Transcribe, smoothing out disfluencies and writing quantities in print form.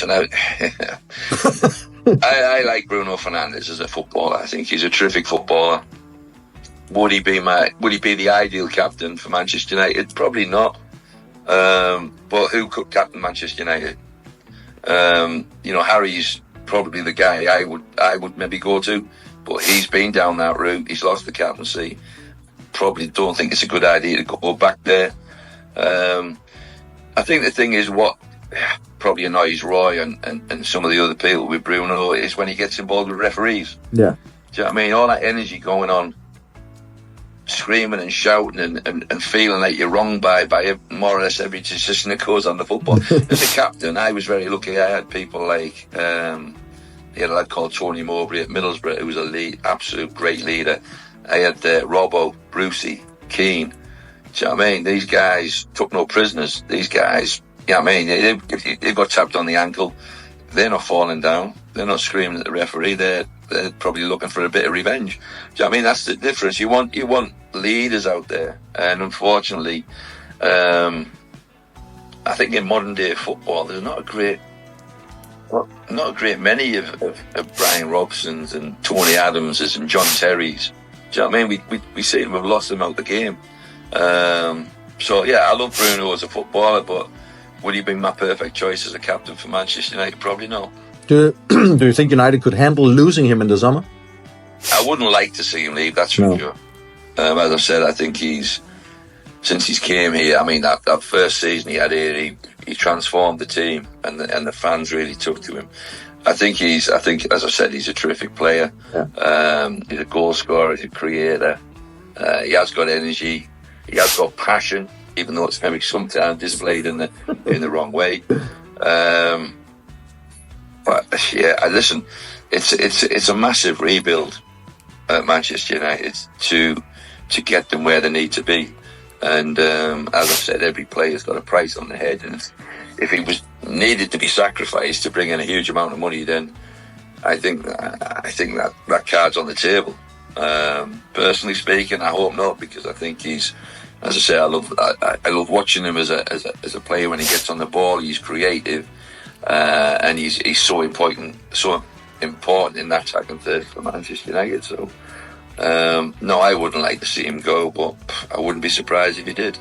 Listen, I like Bruno Fernandes as a footballer. I think he's a terrific footballer. Would he be the ideal captain for Manchester United? Probably not. But who could captain Manchester United? Harry's probably the guy I would maybe go to, but he's been down that route. He's lost the captaincy. Probably don't think it's a good idea to go back there. I think the thing is what probably annoys Roy and some of the other people with Bruno is when he gets involved with referees. Yeah. Do you know what I mean? All that energy going on, screaming and shouting and feeling like you're wronged by more or less every decision that goes on the football. As a captain, I was very lucky. I had people like he had a lad called Tony Mowbray at Middlesbrough, who was absolute great leader. I had Robbo, Brucey, Keane. Do you know what I mean? These guys took no prisoners. These guys, you know what I mean? If they got tapped on the ankle, they're not falling down. They're not screaming at the referee. They're probably looking for a bit of revenge. Do you know what I mean? That's the difference. You want leaders out there, and unfortunately, I think in modern day football, there's not a great many of Brian Robsons and Tony Adamses and John Terrys. Do you know what I mean? We see them, we've lost them out the game. So yeah, I love Bruno as a footballer, but would he be my perfect choice as a captain for Manchester United? Probably not. Do you think United could handle losing him in the summer? I wouldn't like to see him leave, that's for sure. As I've said, I think since he's came here, I mean, that first season he had here, he transformed the team, and the fans really took to him. I think, as I said, he's a terrific player. Yeah. He's a goal scorer, he's a creator. He has got energy, he has got passion, even though it's maybe sometimes displayed in the wrong way. But yeah, listen, it's a massive rebuild at Manchester United to get them where they need to be. And as I said, every player's got a price on the head, and if he was needed to be sacrificed to bring in a huge amount of money, then I think that card's on the table. Personally speaking, I hope not, because I think he's, as I say, I love watching him as a player. When he gets on the ball, he's creative, and he's so important in that attacking third for Manchester United. So no, I wouldn't like to see him go, but I wouldn't be surprised if he did.